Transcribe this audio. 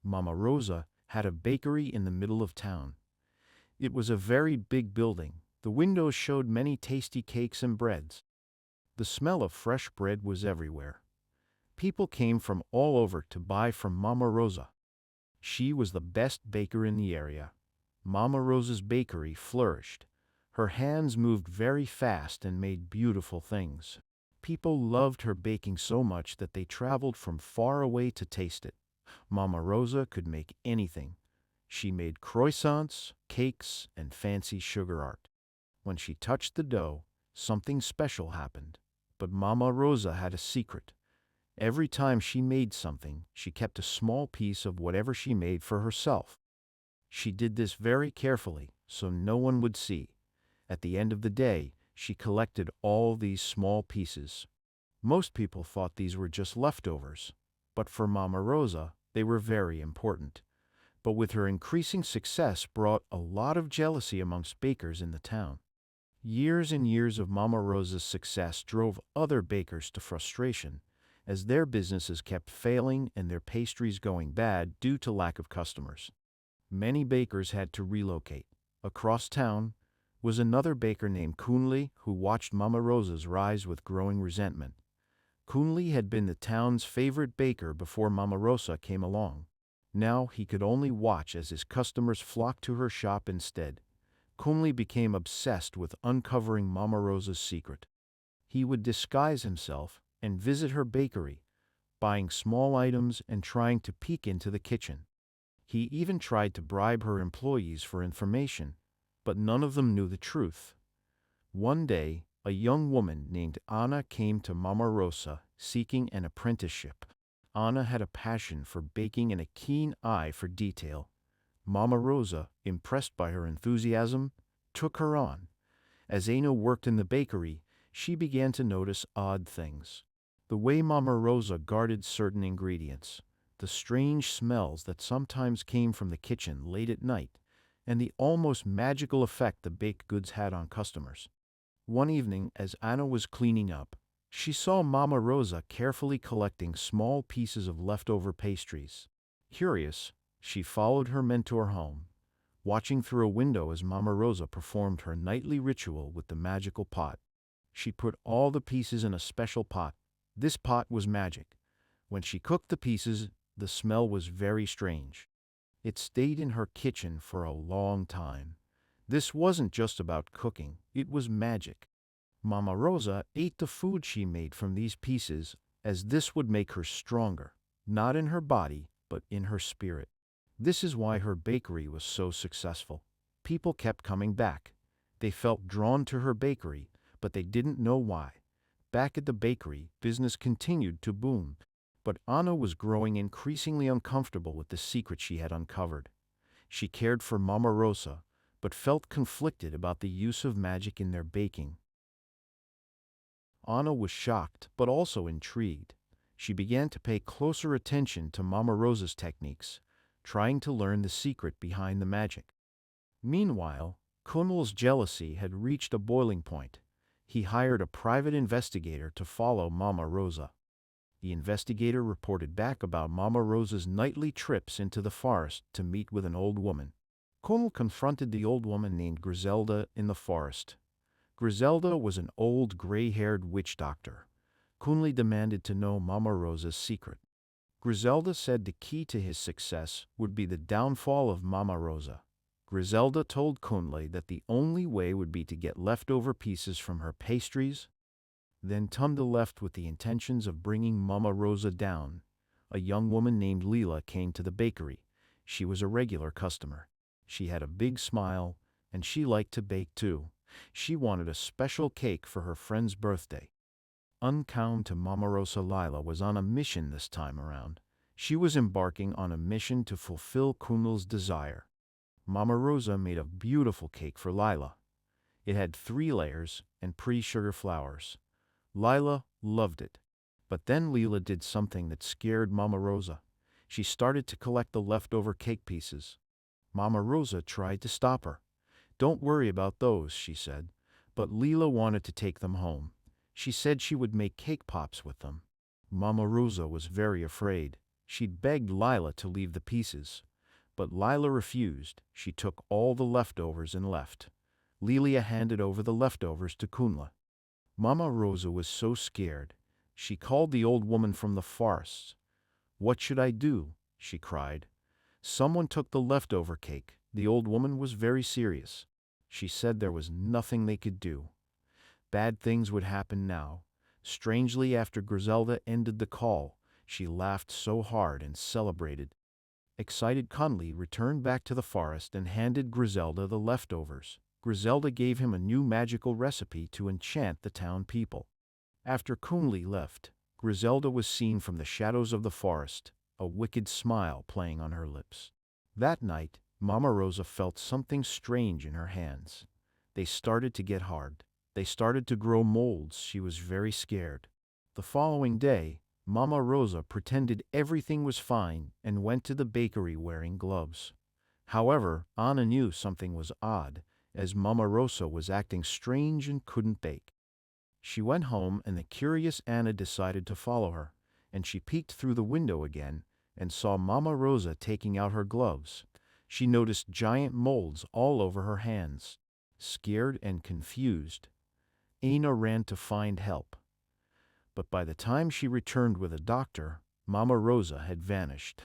Mama Rosa had a bakery in the middle of town. It was a very big building. The windows showed many tasty cakes and breads. The smell of fresh bread was everywhere. People came from all over to buy from Mama Rosa. She was the best baker in the area. Mama Rosa's bakery flourished. Her hands moved very fast and made beautiful things. People loved her baking so much that they traveled from far away to taste it. Mama Rosa could make anything. She made croissants, cakes, and fancy sugar art. When she touched the dough, something special happened. But Mama Rosa had a secret. Every time she made something, she kept a small piece of whatever she made for herself. She did this very carefully, so no one would see. At the end of the day, she collected all these small pieces. Most people thought these were just leftovers, but for Mama Rosa, they were very important. But with her increasing success brought a lot of jealousy amongst bakers in the town. Years and years of Mama Rosa's success drove other bakers to frustration, as their businesses kept failing and their pastries going bad due to lack of customers. Many bakers had to relocate. Across town was another baker named Kunli who watched Mama Rosa's rise with growing resentment. Kunli had been the town's favorite baker before Mama Rosa came along. Now he could only watch as his customers flocked to her shop instead. Kunli became obsessed with uncovering Mama Rosa's secret. He would disguise himself and visit her bakery, buying small items and trying to peek into the kitchen. He even tried to bribe her employees for information, but none of them knew the truth. One day, a young woman named Anna came to Mama Rosa seeking an apprenticeship. Anna had a passion for baking and a keen eye for detail. Mama Rosa, impressed by her enthusiasm, took her on. As Anna worked in the bakery, she began to notice odd things. The way Mama Rosa guarded certain ingredients, the strange smells that sometimes came from the kitchen late at night, and the almost magical effect the baked goods had on customers. One evening, as Anna was cleaning up, she saw Mama Rosa carefully collecting small pieces of leftover pastries. Curious, she followed her mentor home, watching through a window as Mama Rosa performed her nightly ritual with the magical pot. She put all the pieces in a special pot. This pot was magic. When she cooked the pieces, the smell was very strange. It stayed in her kitchen for a long time. This wasn't just about cooking, it was magic. Mama Rosa ate the food she made from these pieces, as this would make her stronger, not in her body, but in her spirit. This is why her bakery was so successful. People kept coming back. They felt drawn to her bakery, but they didn't know why. Back at the bakery, business continued to boom. But Anna was growing increasingly uncomfortable with the secret she had uncovered. She cared for Mama Rosa, but felt conflicted about the use of magic in their baking. Anna was shocked, but also intrigued. She began to pay closer attention to Mama Rosa's techniques, trying to learn the secret behind the magic. Meanwhile, Kunal's jealousy had reached a boiling point. He hired a private investigator to follow Mama Rosa. The investigator reported back about Mama Rosa's nightly trips into the forest to meet with an old woman. Kunal confronted the old woman named Griselda in the forest. Griselda was an old gray-haired witch doctor. Kunal demanded to know Mama Rosa's secret. Griselda said the key to his success would be the downfall of Mama Rosa. Griselda told Kunle that the only way would be to get leftover pieces from her pastries. Then Tunda left with the intentions of bringing Mama Rosa down. A young woman named Leela came to the bakery. She was a regular customer. She had a big smile, and she liked to bake too. She wanted a special cake for her friend's birthday. Unbound to Mama Rosa, Lila was on a mission this time around. She was embarking on a mission to fulfill Kunal's desire. Mama Rosa made a beautiful cake for Lila. It had 3 layers and pretty sugar flowers. Lila loved it. But then Leela did something that scared Mama Rosa. She started to collect the leftover cake pieces. Mama Rosa tried to stop her. "Don't worry about those," she said. But Leela wanted to take them home. She said she would make cake pops with them. Mama Rosa was very afraid. She'd begged Lila to leave the pieces, but Lila refused. She took all the leftovers and left. Lilia handed over the leftovers to Kunla. Mama Rosa was so scared. She called the old woman from the forest. "What should I do?" she cried. "Someone took the leftover cake." The old woman was very serious. She said there was nothing they could do. Bad things would happen now. Strangely, after Griselda ended the call, she laughed so hard and celebrated. Excited, Conley returned back to the forest and handed Griselda the leftovers. Griselda gave him a new magical recipe to enchant the town people. After Kunli left, Griselda was seen from the shadows of the forest, a wicked smile playing on her lips. That night, Mama Rosa felt something strange in her hands. They started to get hard. They started to grow molds. She was very scared. The following day, Mama Rosa pretended everything was fine and went to the bakery wearing gloves. However, Anna knew something was odd, as Mama Rosa was acting strange and couldn't bake. She went home, and the curious Anna decided to follow her, and she peeked through the window again and saw Mama Rosa taking out her gloves. She noticed giant molds all over her hands. Scared and confused, Anna ran to find help. But by the time she returned with a doctor, Mama Rosa had vanished.